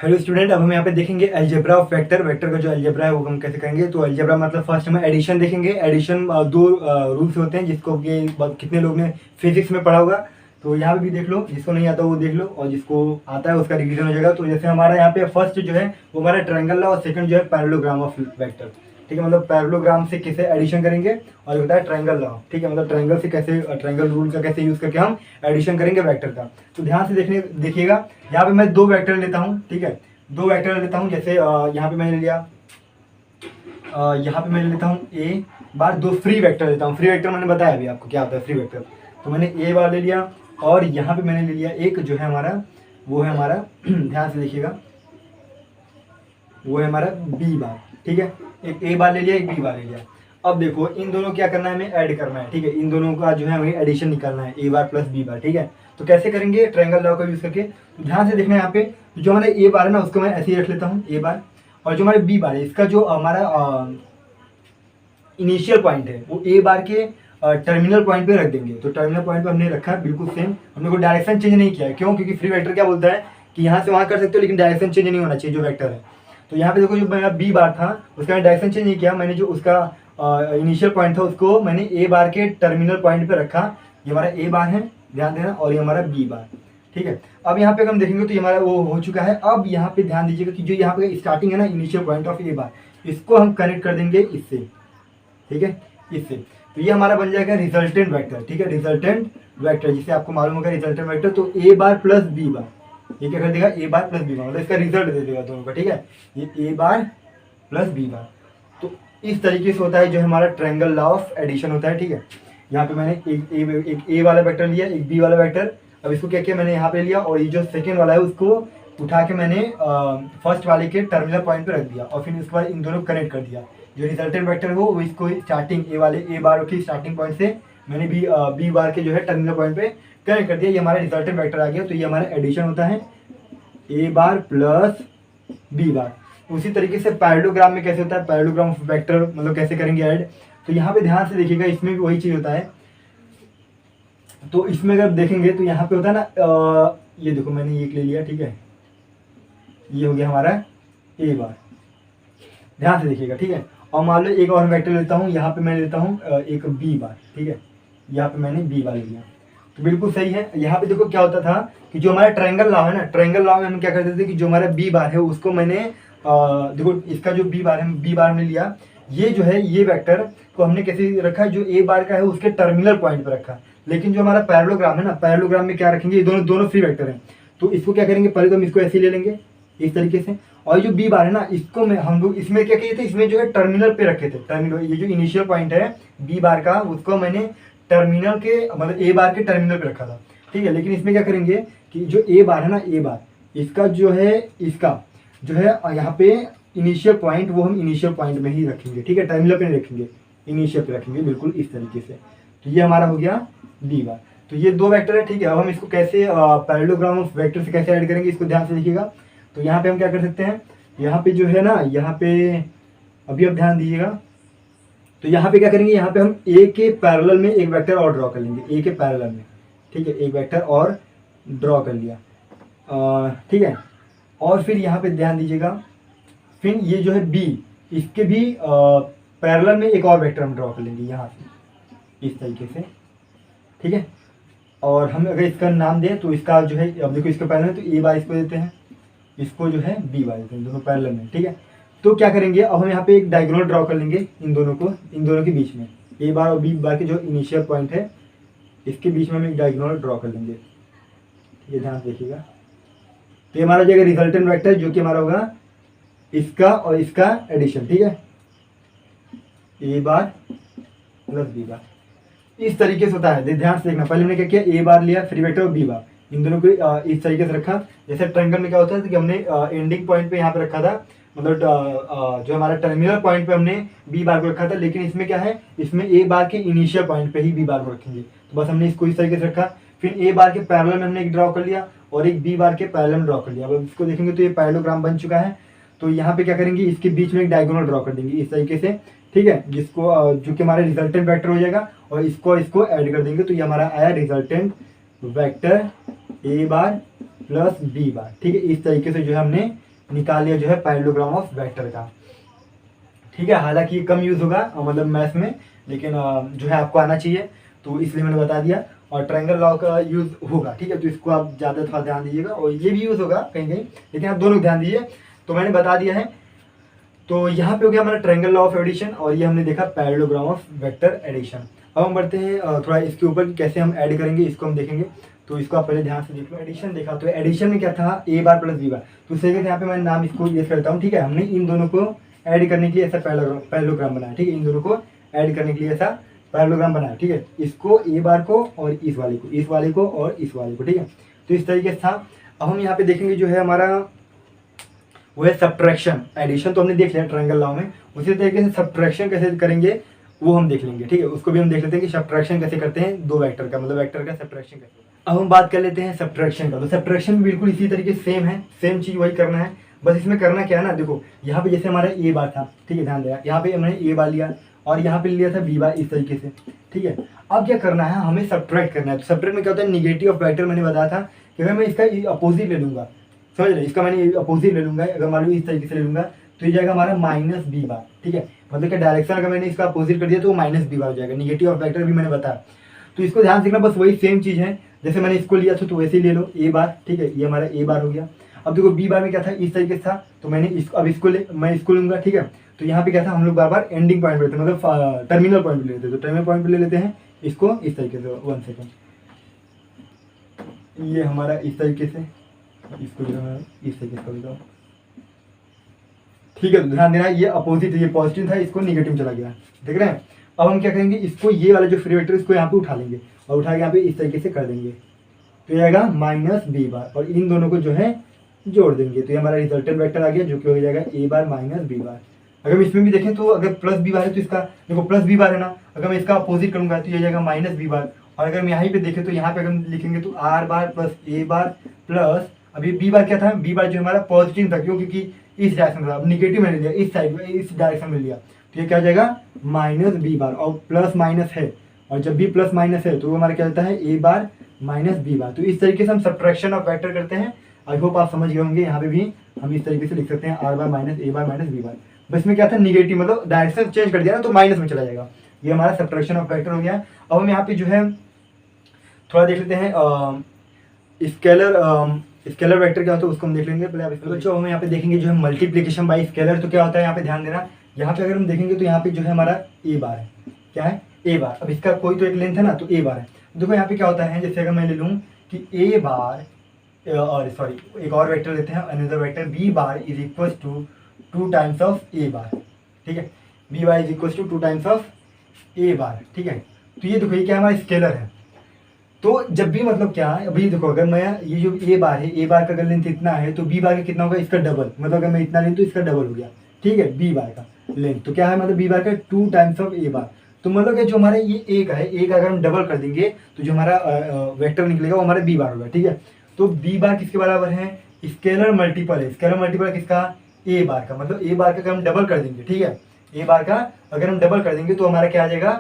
Hello student, अब हम यहाँ पे देखेंगे अलजेब्रा ऑफ वेक्टर। वेक्टर का जो अलजेब्रा है वो हम कैसे करेंगे। तो अलजेब्रा मतलब फर्स्ट हम एडिशन देखेंगे। एडिशन दो रूल्स होते हैं जिसको कि कितने लोग ने फिजिक्स में पढ़ा होगा। तो यहाँ पे भी देख लो, जिसको नहीं आता वो देख लो, और जिसको आता है उसका रिवीजन हो जाएगा। तो जैसे हमारा यहाँ पे फर्स्ट जो है वो हमारा ट्रायंगल लॉ और सेकंड जो है पैरेललोग्राम ऑफ वेक्टर। ठीक है, मतलब पैरेललोग्राम से कैसे एडिशन करेंगे और होता है ट्रायंगल लॉ। ठीक है, मतलब ट्रायंगल से कैसे, ट्रायंगल रूल का कैसे यूज करके हम एडिशन करेंगे वेक्टर का। तो ध्यान से देखिएगा। यहाँ पे मैं दो वेक्टर लेता हूँ। ठीक है, दो वेक्टर लेता हूँ। जैसे यहाँ पे मैंने लिया, यहाँ पे मैंने लेता हूँ ए बार, दो फ्री वेक्टर लेता हूँ। फ्री वेक्टर मैंने बताया अभी आपको क्या होता है फ्री वेक्टर। तो मैंने ए बार ले लिया और यहाँ पे मैंने ले लिया एक जो है हमारा, वो है हमारा ध्यान से देखिएगा, वो है हमारा बी बार। ठीक है, एक ए बार ले लिया, एक बी बार ले लिया। अब देखो इन दोनों क्या करना है, हमें ऐड करना है। ठीक है, इन दोनों का जो है हमें एडिशन निकालना है, ए बार प्लस बी बार। ठीक है, तो कैसे करेंगे, ट्रायंगल लॉ का यूज करके। तो ध्यान से देखना है, यहाँ पे जो हमारा ए बार है ना उसको मैं ऐसे ही रख लेता हूँ ए बार, और जो हमारे बी बार है इसका जो हमारा इनिशियल पॉइंट है वो ए बार के टर्मिनल पॉइंट पे रख देंगे। तो टर्मिनल पॉइंट पे हमने रखा है बिल्कुल सेम, हमने को डायरेक्शन चेंज नहीं किया है। क्यों? क्योंकि फ्री वेक्टर क्या बोलता है कि यहाँ से वहाँ कर सकते हो लेकिन डायरेक्शन चेंज नहीं होना चाहिए जो वेक्टर है। तो यहाँ पे देखो, जो मेरा बी बार था उसका मैंने डायरेक्शन चेंज नहीं किया, मैंने जो उसका इनिशियल पॉइंट था उसको मैंने ए बार के टर्मिनल पॉइंट पे रखा। ये हमारा ए बार है, ध्यान देना, और ये हमारा बी बार। ठीक है, अब यहाँ पे हम देखेंगे तो ये हमारा वो हो चुका है। अब यहाँ पे ध्यान दीजिएगा कि जो यहाँ पे स्टार्टिंग है ना, इनिशियल पॉइंट ऑफ ए बार, इसको हम कनेक्ट कर देंगे इससे। ठीक है, इससे। तो ये हमारा बन जाएगा रिजल्टेंट वेक्टर। ठीक है, रिजल्टेंट वेक्टर जिसे आपको मालूम होगा रिजल्टेंट वेक्टर। तो ए बार प्लस बी बार, ये क्या कर देगा, ए बार प्लस बी बार, मतलब इसका रिजल्ट दे देगा दोनों का। ठीक है, ये ए बार प्लस बी बार। तो इस तरीके से होता है जो हमारा ट्रायंगल लॉ ऑफ एडिशन होता है। ठीक है, यहाँ पे मैंने एक ए वाला वेक्टर लिया, एक बी वाला वेक्टर। अब इसको क्या किया, मैंने यहाँ पे लिया, और ये जो सेकेंड वाला है उसको उठा के मैंने फर्स्ट वाले के टर्मिनल पॉइंट पे रख दिया, और फिर इसके बाद इन दोनों कनेक्ट कर दिया। जो रिजल्टेंट वेक्टर हो वो इसको स्टार्टिंग ए वाले ए बार की स्टार्टिंग पॉइंट से मैंने बी बार के जो है टर्मिनल पॉइंट पे कनेक्ट कर दिया। ये हमारा रिजल्टेंट वेक्टर आ गया। तो ये हमारा एडिशन होता है ए बार प्लस बी बार। उसी तरीके से पैरेललोग्राम में कैसे होता है, पैरेललोग्राम ऑफ वेक्टर मतलब कैसे करेंगे ऐड। तो यहाँ पे ध्यान से देखिएगा, इसमें भी वही चीज होता है। तो इसमें अगर देखेंगे तो यहाँ पे होता है ना, ये देखो मैंने एक ले लिया। ठीक है, ये हो गया हमारा ए बार, ध्यान से देखिएगा। ठीक है, और मान लो एक और वेक्टर लेता हूँ, यहाँ पे मैं लेता हूँ एक बी बार। ठीक है, यहाँ पे मैंने बी बार ले लिया। तो बिल्कुल सही है। यहाँ पे देखो क्या होता था कि जो हमारा ट्रायंगल लॉ है ना, ट्रायंगल लॉ में हम क्या करते थे कि जो हमारा बी बार है उसको मैंने देखो इसका जो बी बार है, बी बार में लिया। ये जो है ये वेक्टर को हमने कैसे रखा, जो ए बार का है उसके टर्मिनल पॉइंट पर रखा। लेकिन जो हमारा पैरेललोग्राम है ना, पैरेललोग्राम में क्या रखेंगे, ये दोनों दोनों फ्री वेक्टर हैं। तो इसको क्या करेंगे, पहले तो हम इसको ऐसे ही ले लेंगे इस तरीके से, और जो बी बार है ना इसको हम लोग इसमें क्या किए थे, इसमें जो है टर्मिनल पे रखे थे। टर्मिनल, ये जो इनिशियल पॉइंट है बी बार का उसको मैंने टर्मिनल के मतलब ए बार के टर्मिनल पे रखा था। ठीक है, लेकिन इसमें क्या करेंगे कि जो ए बार है ना, ए बार इसका जो है, इसका जो है यहाँ पे इनिशियल पॉइंट वो हम इनिशियल पॉइंट में ही रखेंगे। ठीक है, टर्मिनल पे नहीं रखेंगे, इनिशियल पे रखेंगे, बिल्कुल इस तरीके से। तो ये हमारा हो गया बी बार। तो ये दो वेक्टर है। ठीक है, अब हम इसको कैसे पैरेललोग्राम ऑफ वेक्टर से कैसे ऐड करेंगे, इसको ध्यान से देखिएगा। तो यहाँ पे हम क्या कर सकते हैं, यहाँ पे जो है ना, यहाँ पे अभी आप ध्यान दीजिएगा। तो यहाँ पे क्या करेंगे, यहाँ पे हम ए के पैरेलल में एक वेक्टर और ड्रॉ कर लेंगे, ए के पैरेलल में। ठीक है, एक वेक्टर और ड्रॉ कर लिया। ठीक है, और फिर यहाँ पे ध्यान दीजिएगा, फिर ये जो है बी, इसके भी पैरेलल में एक और वेक्टर हम ड्रॉ कर लेंगे यहाँ से इस तरीके से। ठीक है, और हम अगर इसका नाम दें तो इसका जो है, अब देखो इसके पैरेलल में तो ए बार इसको देते हैं, इसको जो है बी बार देते हैं, दोनों पैरेलल में। ठीक है, तो क्या करेंगे, अब हम यहाँ पे एक डायगोनल ड्रॉ कर लेंगे इन दोनों को, इन दोनों के बीच में, ए बार और बी बार के जो इनिशियल पॉइंट है इसके बीच में हम एक डायगोनल ड्रॉ कर लेंगे। ठीक है, ध्यान से देखिएगा। तो ये हमारा जो है रिजल्टेंट वेक्टर जो कि हमारा होगा इसका और इसका एडिशन। ठीक है, ए बार प्लस बी बार, इस तरीके से होता है। ध्यान से देखना, पहले हमने क्या किया, ए बार लिया फ्री वेक्टर और बी बार, इन दोनों को इस तरीके से रखा। जैसे ट्रायंगल में क्या होता है कि हमने एंडिंग पॉइंट पे यहाँ पे रखा था, मतलब जो हमारा टर्मिनल पॉइंट पे हमने बी बार को रखा था। लेकिन इसमें क्या है, इसमें ए बार के इनिशियल पॉइंट पे ही बी बार को रखेंगे। तो बस हमने इसको इस तरीके से रखा। फिर ए बार के पैरेलल में हमने एक ड्रॉ कर लिया और एक बी बार के पैरेलल में ड्रॉ कर लिया। अब इसको देखेंगे तो ये पैरेललोग्राम बन चुका है। तो यहाँ पे क्या करेंगे, इसके बीच में एक डायगोनल ड्रॉ कर देंगे इस तरीके से। ठीक है, जिसको जो कि हमारा रिजल्टेंट वेक्टर हो जाएगा, और इसको ऐड कर देंगे। तो ये हमारा आया resultant vector A bar plus B bar. ठीक है, इस तरीके से जो है हमने निकाल लिया जो है पैरेललोग्राम ऑफ वेक्टर का। ठीक है, हालांकि ये कम यूज़ होगा मतलब मैथ में, लेकिन जो है आपको आना चाहिए, तो इसलिए मैंने बता दिया। और ट्रायंगल लॉ का यूज़ होगा, ठीक है, तो इसको आप ज़्यादा थोड़ा ध्यान दीजिएगा, और ये भी यूज़ होगा कहीं कहीं, लेकिन आप दोनों ध्यान दीजिए। तो मैंने बता दिया है। तो यहाँ पे हो गया हमारा ट्रायंगल लॉ ऑफ एडिशन, और ये हमने देखा पैरेललोग्राम ऑफ वेक्टर एडिशन। अब हम बढ़ते हैं थोड़ा इसके ऊपर कि कैसे हम ऐड करेंगे, इसको हम देखेंगे। तो इसको आप पहले ध्यान से देख लो। एडिशन देखा, तो एडिशन में क्या था, ए बार प्लस बी बार। तो उससे यहाँ पे मैं नाम इसको यूज करता हूँ। ठीक है, हमने इन दोनों को ऐड करने के लिए ऐसा पैरेललोग्राम बनाया। ठीक है, इन दोनों को ऐड करने के लिए ऐसा पैरेललोग्राम बनाया। ठीक है, इसको ए बार को और इस वाले को, इस वाले को और इस वाले को। ठीक है, तो इस तरीके से था। अब हम यहाँ पे देखेंगे जो है हमारा वो है सब्ट्रैक्शन। एडिशन तो हमने देख लिया ट्रायंगल लॉ में, उसी तरीके से सब्ट्रैक्शन कैसे करेंगे वो हम देख लेंगे। ठीक है, उसको भी हम देख लेते हैं कि सब्ट्रैक्शन कैसे करते हैं दो वेक्टर का, मतलब वेक्टर का सब्ट्रैक्शन कैसे। अब हम बात कर लेते हैं सब्ट्रैक्शन का। तो सब्ट्रैक्शन भी बिल्कुल इसी तरीके से सेम है, सेम चीज़ वही करना है। बस इसमें करना क्या है ना, देखो यहाँ पे जैसे हमारा ए बार था, ठीक है, ध्यान देना, यहाँ पे हमने ए बार लिया और यहाँ पे लिया था बी बार, इस तरीके से। ठीक है, अब क्या करना है, हमें सब्ट्रैक्ट करना है। तो सब्ट्रैक्ट में क्या होता है, निगेटिव ऑफ वेक्टर मैंने बताया था कि अगर मैं इसका अपोजिट ले लूँगा, समझ रहे, इसका मैंने अपोजिट ले लूँगा, अगर मान लो इस तरीके से ले लूँगा तो ये जाएगा हमारा माइनस बी बार। ठीक है, मतलब कि डायरेक्शन अगर मैंने इसका अपोजिट कर दिया तो माइनस बी बार हो जाएगा। निगेटिव ऑफ वेक्टर भी मैंने बताया, तो इसको ध्यान से देखना, बस वही सेम चीज़ है जैसे मैंने इसको लिया था, तो वैसे ही ले लो ए बार। ठीक है, ये हमारा ए बार हो गया। अब देखो बी बार में क्या था, इस तरीके से था, तो मैंने इसको अब इसको मैं इसको लूँगा। ठीक है, तो यहाँ पे क्या था, हम लोग बार बार एंडिंग पॉइंट पे लेते हैं, मतलब टर्मिनल पॉइंट पे लेते हैं। तो टर्मिनल पॉइंट पे ले लेते हैं इसको इस तरीके से। 1 सेकेंड, ये हमारा इस तरीके से, इसको इस तरीके से लिखा। ठीक है, तो ध्यान देना, ये अपोजिट, ये पॉजिटिव था, इसको निगेटिव चला गया, देख रहे हैं। अब हम क्या करेंगे, इसको ये वाला जो फ्री वेक्टर इसको यहाँ पे उठा लेंगे और उठा के यहाँ पे इस तरीके से कर देंगे, तो ये आएगा माइनस बी बार, और इन दोनों को जो है जोड़ देंगे, तो ये हमारा रिजल्टेंट वेक्टर आ गया, जो कि हो जाएगा ए बार माइनस बी बार। अगर हम इसमें भी देखें तो अगर प्लस बी बार है तो इसका देखो प्लस बी बार है ना, अगर मैं इसका अपोजिट करूंगा तो ये जाएगा माइनस बी बार। और अगर हम यहाँ पे देखें तो यहाँ पे अगर हम लिखेंगे तो are bar plus A bar plus, अभी बी बार क्या था, बी बार जो हमारा पॉजिटिव था, क्योंकि इस डायरेक्शन था, निगेटिव मैंने लिया इस साइड में, इस डायरेक्शन में लिया, तो ये क्या हो जाएगा माइनस बी बार, और प्लस माइनस है, और जब भी प्लस माइनस है तो वो हमारा क्या होता है ए बार माइनस बी बार। तो इस तरीके से हम सब्ट्रैक्शन ऑफ वेक्टर करते हैं। आई होप आप समझ गए होंगे। यहाँ पे भी हम इस तरीके से लिख सकते हैं are bar minus A bar minus B bar. बस में क्या था, निगेटिव, मतलब डायरेक्शन चेंज कर दिया ना तो माइनस में चला जाएगा। ये हमारा सब्ट्रैक्शन ऑफ वेक्टर हो गया। अब हम यहाँ पे जो है थोड़ा देख लेते हैं स्केलर वेक्टर क्या होता है, उसको हम देख लेंगे। पहले आप बच्चों हम यहाँ पे देखेंगे जो है मल्टीप्लिकेशन बाय स्केलर। तो क्या होता है यहाँ पे ध्यान देना, यहाँ पे अगर हम देखेंगे तो यहाँ पे जो है हमारा ए बार है, क्या है ए बार। अब इसका कोई तो एक लेंथ है ना, तो ए बार है। देखो यहाँ पे क्या होता है, जैसे अगर मैं ले लूँ कि ए बार और सॉरी एक और वेक्टर लेते हैं, another vector B bar is equal to 2 times of A bar. ठीक है, B bar is equal to 2 times of A bar. ठीक है, तो ये देखो ये क्या हमारा स्केलर है। तो जब भी मतलब क्या है, अभी देखो अगर मैं ये जो ए बार है, ए बार का अगर लेंथ इतना है तो बी बार का कितना होगा, इसका डबल, मतलब अगर मैं इतना लें तो इसका डबल हो गया। ठीक है, बी बार का लेंथ तो क्या है, मतलब बी बार का 2 टाइम्स ऑफ ए बार। तो मतलब कि जो हमारा ये ए का है, ए का अगर हम डबल कर देंगे तो जो हमारा वेक्टर निकलेगा वो हमारा बी बार होगा। ठीक है, तो बी बार किसके बराबर है, स्केलर मल्टीपल है। स्केलर मल्टीपल किसका, ए बार का, मतलब ए बार का अगर हम डबल कर देंगे, ठीक है, ए बार का अगर हम डबल कर देंगे तो हमारा क्या आ जाएगा,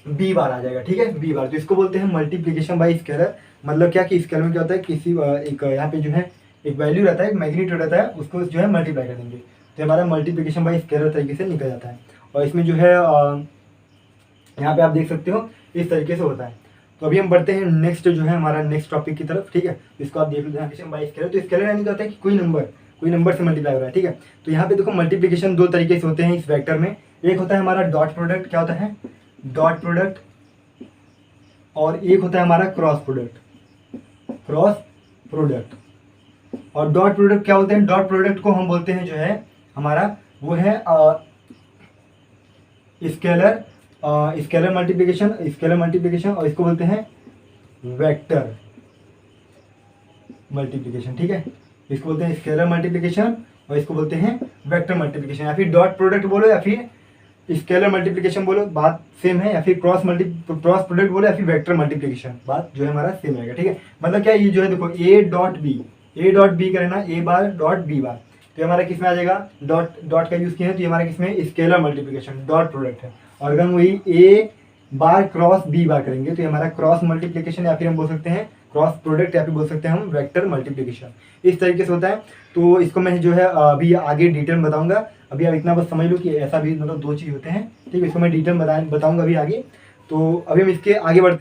बी बार आ जाएगा। ठीक है, बी बार, तो इसको बोलते हैं मल्टीप्लिकेशन बाय स्केलर। मतलब क्या कि स्केलर में क्या होता है, किसी एक यहाँ पे जो है एक वैल्यू रहता है, एक मैग्नीट्यूड रहता है, उसको जो है मल्टीप्लाई कर देंगे तो हमारा मल्टीप्लिकेशन बाय स्केलर तरीके से निकल जाता है। और इसमें जो है यहाँ पे आप देख सकते हो इस तरीके से होता है। तो अभी हम बढ़ते हैं नेक्स्ट जो है हमारा नेक्स्ट टॉपिक की तरफ। ठीक है, इसको आप देख लो मल्टीप्लिकेशन बाय स्केलर। तो स्केलर यानी क्या होता है कि कोई नंबर से मल्टीप्लाई हो रहा है। ठीक है, तो यहाँ पे देखो मल्टीप्लिकेशन दो तरीके से होते हैं इस वेक्टर में। एक होता है हमारा डॉट प्रोडक्ट, क्या होता है डॉट प्रोडक्ट, और एक होता है हमारा क्रॉस प्रोडक्ट। और डॉट प्रोडक्ट क्या होते हैं, डॉट प्रोडक्ट को हम बोलते हैं जो है हमारा वो है स्केलर मल्टीप्लिकेशन, और इसको बोलते हैं वेक्टर मल्टीप्लिकेशन। ठीक है, इसको बोलते हैं स्केलर मल्टीप्लिकेशन और इसको बोलते हैं वेक्टर मल्टीप्लिकेशन। या फिर डॉट प्रोडक्ट बोलो या फिर स्केलर मल्टीप्लिकेशन बोलो, बात सेम है। या फिर क्रॉस प्रोडक्ट बोलो या फिर वेक्टर मल्टीप्लिकेशन, बात जो है हमारा सेम रहेगा। ठीक है, मतलब क्या ये जो है देखो ए डॉट बी करना, ए बार डॉट बी बार, तो हमारा किस में आ जाएगा, डॉट का यूज किया है तो ये हमारा किसमें स्केलर मल्टीप्लिकेशन डॉट प्रोडक्ट है। और अगर हम वही ए बार क्रॉस बी बार करेंगे तो ये हमारा क्रॉस मल्टीप्लिकेशन या फिर हम बोल सकते हैं क्रॉस प्रोडक्ट या फिर बोल सकते हैं हम वेक्टर मल्टीप्लिकेशन, इस तरीके से होता है। तो इसको मैं जो है अभी आगे डिटेल में बताऊंगा। अभी आप इतना बस समझ लो कि ऐसा भी मतलब दो चीज़ होते हैं, ठीक है। इसको मैं डिटेल बताऊंगा अभी आगे। तो अभी हम इसके आगे बढ़ते